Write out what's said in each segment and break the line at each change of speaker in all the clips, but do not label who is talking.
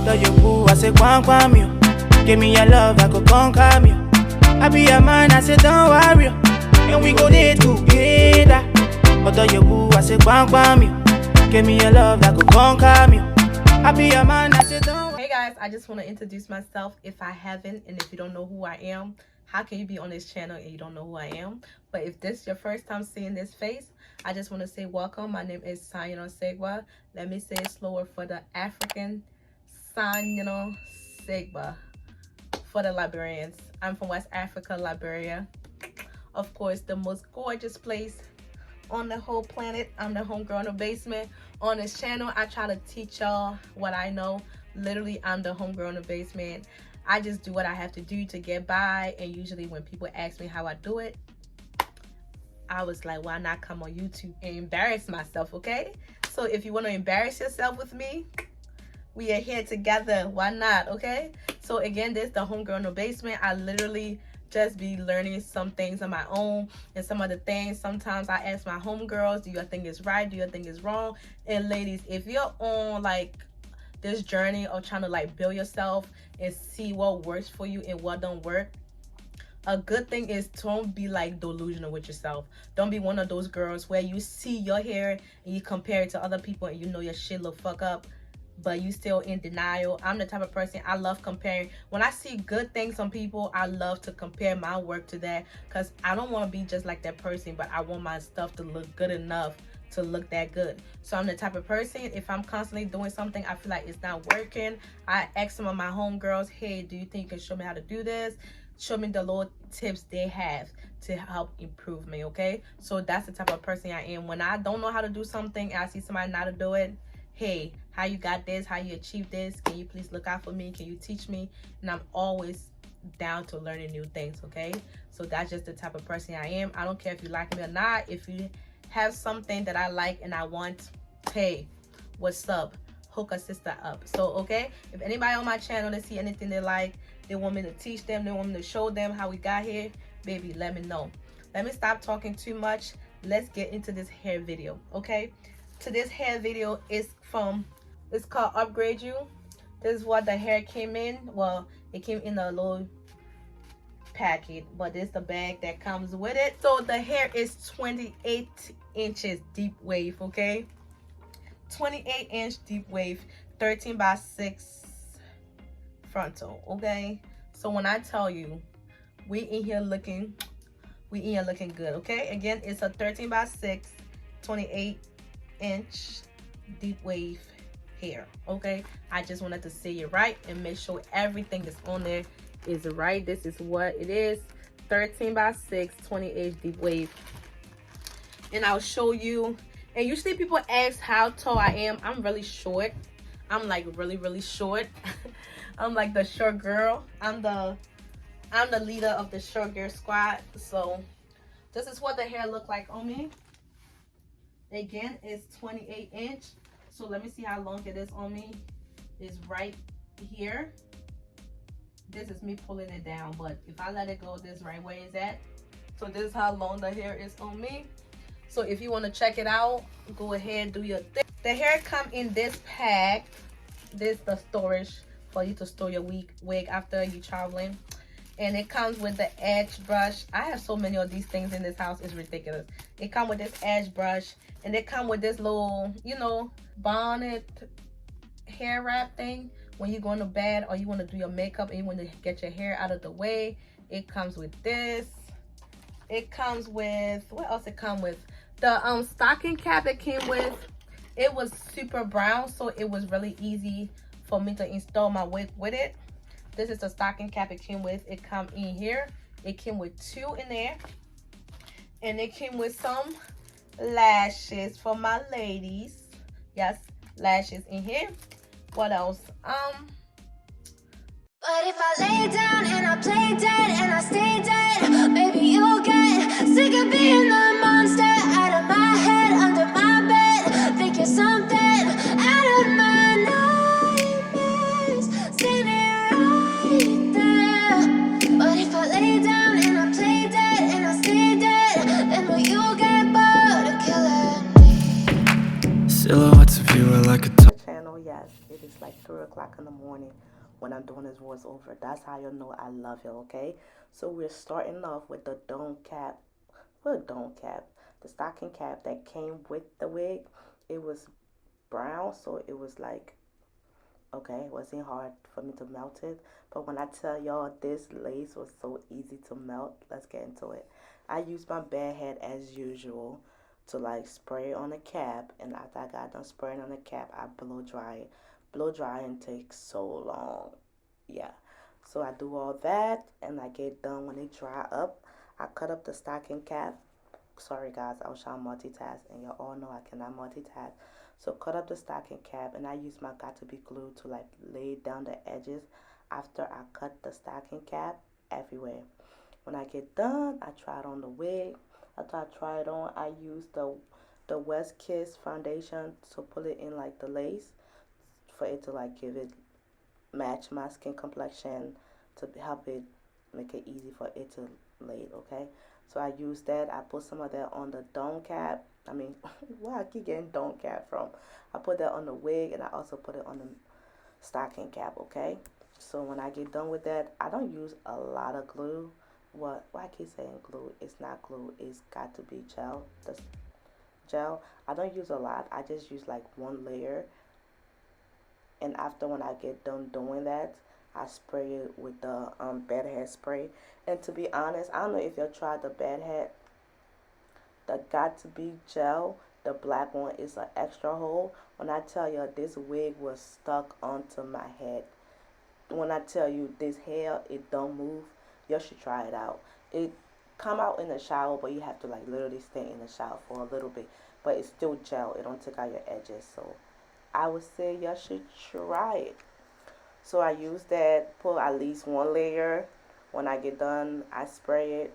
But you boo, I say, quam you. Give me your love, I go conquer you. I be your man, I say, don't worry. And we go there together. But you boo, I say, quam you. Give me your love, I go conquer you. I be your man, I say, don't worry.
Hey guys, I just want to introduce myself if I haven't, and if you don't know who I am. How can you be on this channel and you don't know who I am? But if this is your first time seeing this face, I just want to say welcome. My name is Saygbah. Let me say it slower for the African Saygbah. For the Liberians. I'm from West Africa, Liberia. Of course, the most gorgeous place on the whole planet. I'm the homegirl in the basement. On this channel, I try to teach y'all what I know. Literally, I'm the homegirl in the basement. I just do what I have to do to get by, and usually when people ask me how I do it, I was like, why not come on YouTube and embarrass myself, okay? So if you want to embarrass yourself with me, we are here together. Why not, okay? So again, this is the homegirl in the basement. I literally just be learning some things on my own, and some of the things, sometimes I ask my homegirls, do you think it's right? Do you think it's wrong? And ladies, if you're on like this journey of trying to like build yourself and see what works for you and what don't work, a good thing is don't be like delusional with yourself. Don't be one of those girls where you see your hair and you compare it to other people and you know your shit look fuck up, but you still in denial. I'm the type of person, I love comparing. When I see good things on people, I love to compare my work to that, because I don't want to be just like that person, but I want my stuff to look good enough to look that good. So I'm the type of person, if I'm constantly doing something I feel like it's not working, I ask some of my homegirls, hey, do you think you can show me how to do this? Show me the little tips they have to help improve me, okay? So that's the type of person I am. When I don't know how to do something and I see somebody know how to do it, hey, how you got this? How you achieve this? Can you please look out for me? Can you teach me? And I'm always down to learning new things, okay? So that's just the type of person I am. I don't care if you like me or not. If you have something that I like and I want, hey, what's up? Hook a sister up. So, okay? If anybody on my channel, they see anything they like, they want me to teach them, they want me to show them how we got here, baby, let me know. Let me stop talking too much. Let's get into this hair video, okay? Today's hair video is it's called Upgradeu. This is what the hair came in. Well, it came in a little packet, but this is the bag that comes with it. So the hair is 28 inches deep wave, okay? 28-inch deep wave, 13 by 6 frontal, okay? So when I tell you we in here looking good, okay? Again, it's a 13 by 6 28-inch deep wave hair, okay? I just wanted to say it right and make sure everything that's on there is right. This is what it is, 13 by 6 28 deep wave. And I'll show you. And usually people ask how tall I am. I'm really short. I'm like really short. I'm like the short girl. I'm the leader of the short girl squad. So this is what the hair look like on me. Again, it's 28 inch. So let me see how long it is on me. It's right here. This is me pulling it down, but if I let it go, this right where it's at. So this is how long the hair is on me. So if you want to check it out, go ahead, do your thing. The hair come in this pack. This is the storage for you to store your wig after you traveling. And it comes with the edge brush. I have so many of these things in this house, it's ridiculous. It comes with this edge brush, and it comes with this little, you know, bonnet hair wrap thing. When you go into bed or you want to do your makeup and you want to get your hair out of the way, it comes with this. It comes with, what else it comes with? The stocking cap it came with, it was super brown, so it was really easy for me to install my wig with it. This is the stocking cap it came with. It come in here. It came with 2 in there, and it came with some lashes for my ladies. Yes, lashes in here. What else? But if I lay down and I play dead and I stay dead, baby, you'll get sick of being the monster out of my head, under my bed. Think you're something out of my nightmares, standing right there. But if I lay down and I play dead and I stay dead, then will you get bored of killing me? Silhouettes of you are like a channel, yes, it is like
3 o'clock in the morning when I'm doing this voiceover. That's how you'll know I love you, okay? So we're starting off with the dome cap. What dome cap? The stocking cap that came with the wig. It was brown, so it was like, okay, it wasn't hard for me to melt it. But when I tell y'all this lace was so easy to melt, let's get into it. I used my bad head as usual to like spray on the cap, and after I got done spraying on the cap, I blow dry it. Blow drying takes so long. Yeah. So I do all that and I get done. When it dry up, I cut up the stocking cap. Sorry guys, I was trying to multitask and y'all all know I cannot multitask. So cut up the stocking cap and I use my got to be glue to like lay down the edges after I cut the stocking cap everywhere. When I get done, I try it on the wig. After I try it on, I use the West Kiss foundation to put it in like the lace for it to like give it match my skin complexion, to help it make it easy for it to lay, okay? So I use that. I put some of that on the dome cap. I mean, where I keep getting dome cap from? I put that on the wig and I also put it on the stocking cap, okay? So when I get done with that, I don't use a lot of glue. Why I keep saying glue? It's not glue. It's got to be gel. The gel. I don't use a lot. I just use like one layer. And after when I get done doing that, I spray it with the bed head spray. And to be honest, I don't know if y'all tried the bed head. The got to be gel, the black one is an extra hold. When I tell you this wig was stuck onto my head. When I tell you this hair, it don't move. You should try it out. It come out in the shower, but you have to like literally stay in the shower for a little bit. But it's still gel. It don't take out your edges. So I would say y'all should try it. So I use that, put at least one layer. When I get done, I spray it,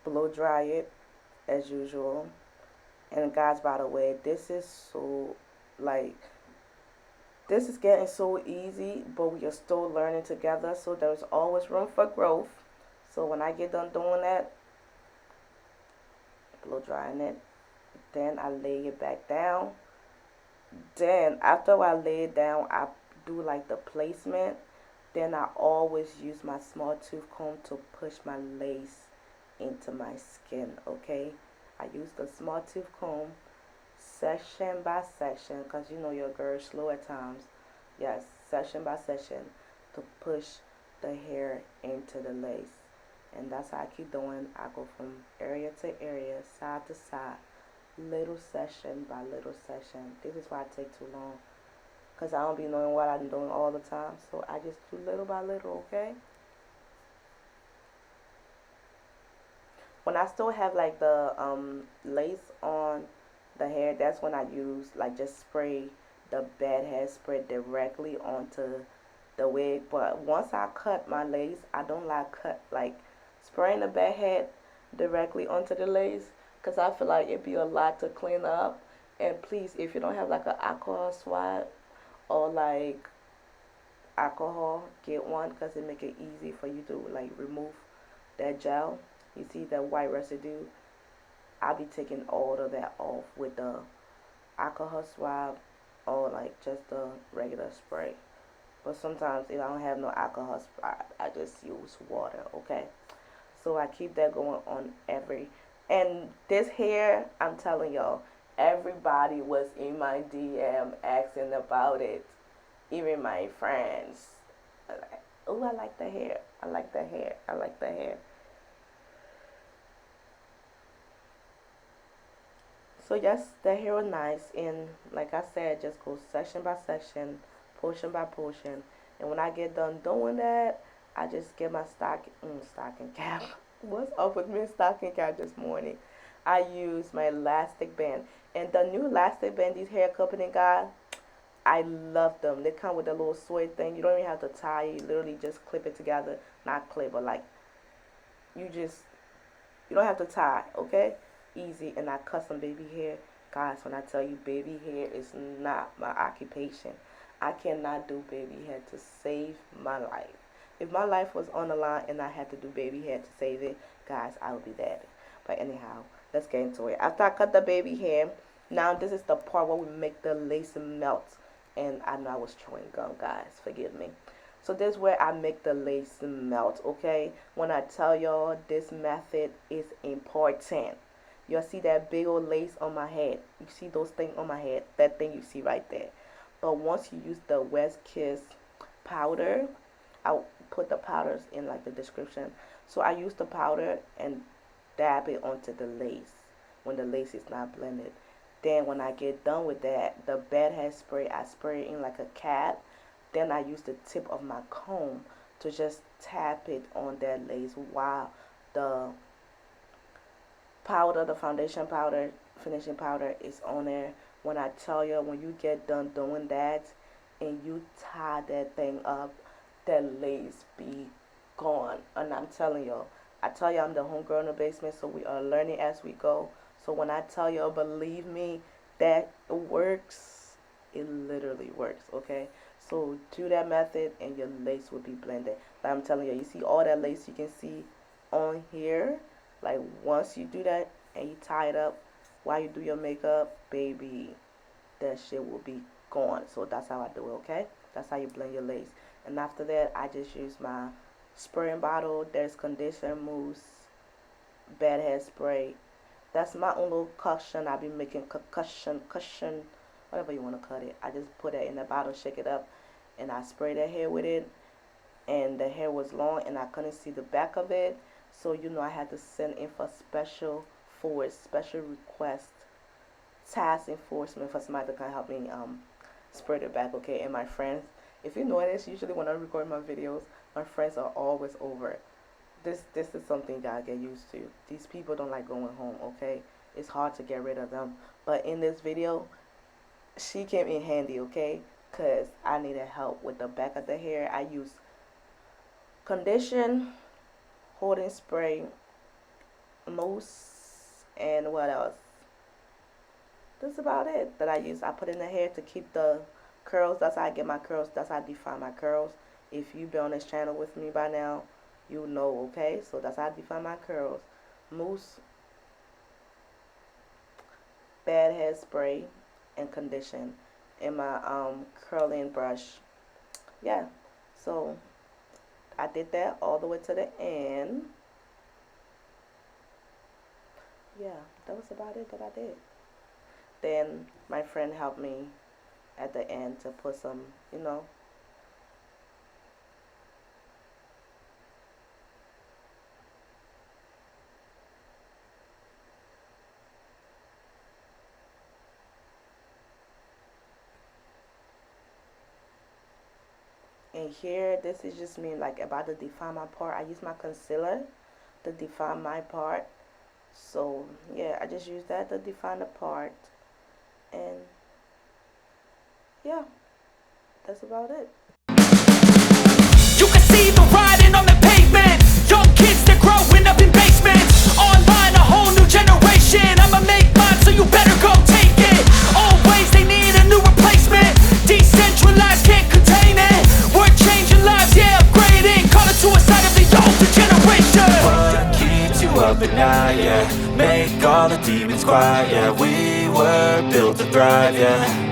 blow dry it as usual. And guys, by the way, this is so like, this is getting so easy, but we are still learning together. So there's always room for growth. So when I get done doing that, blow drying it, then I lay it back down. Then after I lay it down, I do like the placement. Then I always use my small tooth comb to push my lace into my skin, okay? I use the small tooth comb section by section, because you know your girl's slow at times. Yes, section by section to push the hair into the lace. And that's how I keep doing. I go from area to area, side to side, little session by little session. This is why I take too long, because I don't be knowing what I'm doing all the time. So I just do little by little, okay? When I still have like the lace on the hair, that's when I use like just spray the bed head spray directly onto the wig. But once I cut my lace, I don't like spraying the bed head directly onto the lace, because I feel like it'd be a lot to clean up. And please, if you don't have like an alcohol swab or like alcohol, get one, because it make it easy for you to like remove that gel. You see that white residue? I'll be taking all of that off with the alcohol swab or like just the regular spray. But sometimes if I don't have no alcohol swab, I just use water, okay? So I keep that going on and this hair, I'm telling y'all, everybody was in my DM asking about it. Even my friends. Like, oh, I like the hair. I like the hair. I like the hair. So yes, the hair was nice, and like I said, just go section by section, portion by portion. And when I get done doing that, I just get my stocking cap. What's up with me stocking cap this morning? I use my elastic band, and the new elastic band these hair company got, I love them. They come with a little suede thing. You don't even have to tie it. You literally just clip it together. Not clip, but like you don't have to tie, okay? Easy. And I cut some baby hair. Guys, when I tell you baby hair is not my occupation, I cannot do baby hair to save my life. If my life was on the line and I had to do baby hair to save it, guys, I would be dead. But anyhow, let's get into it. After I cut the baby hair, now this is the part where we make the lace melt. and I know I was chewing gum, guys, forgive me. So this is where I make the lace melt, okay? When I tell y'all this method is important. Y'all see that big old lace on my head? You see those things on my head? That thing you see right there. But once you use the West Kiss powder, I'll put the powders in like the description. So I use the powder and dab it onto the lace when the lace is not blended. Then when I get done with that, the bed hair spray, I spray it in like a cat. Then I use the tip of my comb to just tap it on that lace while the powder, the foundation powder, finishing powder is on there. When I tell you, when you get done doing that and you tie that thing up, that lace be gone. And I'm telling y'all, I tell you I'm the homegirl in the basement, so we are learning as we go. So when I tell y'all, believe me, that works. It literally works, okay? So do that method and your lace will be blended. But I'm telling you, you see all that lace you can see on here? Like once you do that and you tie it up while you do your makeup, baby, that shit will be gone. So that's how I do it, okay? That's how you blend your lace. And after that, I just use my spraying bottle. There's conditioner, mousse, bed hair spray. That's my own little cushion. I be making cushion, whatever you want to cut it. I just put it in the bottle, shake it up, and I spray the hair with it. And the hair was long, and I couldn't see the back of it. So, you know, I had to send in for special request, task enforcement for somebody to come help me spray the back, okay? And my friends, if you notice, usually when I record my videos, my friends are always over. This is something you gotta get used to. These people don't like going home, okay? It's hard to get rid of them. But in this video, she came in handy, okay? Because I needed help with the back of the hair. I used condition, holding spray, mousse, and what else? That's about it that I use. I put in the hair to keep the curls. That's how I get my curls. That's how I define my curls. If you've been on this channel with me by now, you know, okay? So that's how I define my curls. Mousse, bad hair spray, and condition. And my curling brush. Yeah. So I did that all the way to the end. Yeah, that was about it that I did. Then my friend helped me at the end to put some, you know, and here, this is just me like about to define my part. I use my concealer to define my part. So yeah, I just use that to define the part. And yeah, that's about it.
You can see the writing on the pavement. Young kids, they're growing up in basements. Online, a whole new generation. I'ma make mine, so you better go take it. Always, they need a new replacement. Decentralized, can't contain it. We're changing lives, yeah, upgrading. Call it suicide of the older generation.
What keeps you up at night, yeah? Make all the demons quiet, yeah. We were built to thrive, yeah.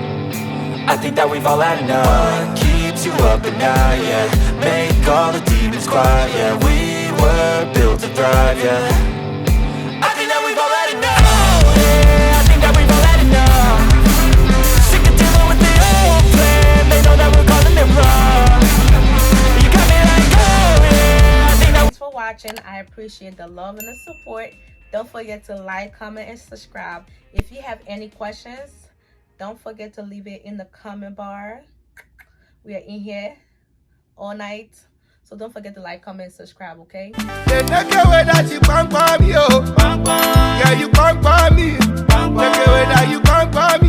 I think that we've all had enough. What keeps you up at night, yeah? Make all the demons quiet, yeah. We were built to thrive, yeah. I think that we've all had enough. Oh yeah, I think that we've all had enough. Sick of dealing with the old plan. They know that we're calling it wrong. You got me like, oh yeah, I think that.
Thanks for watching. I appreciate the love and the support. Don't forget to like, comment, and subscribe. If you have any questions, don't forget to leave it in the comment bar. We are in here all night. So don't forget to like, comment, and subscribe, okay?
They take away that you can't buy me, oh. Yeah, you can't buy me. Take away that you can't buy me.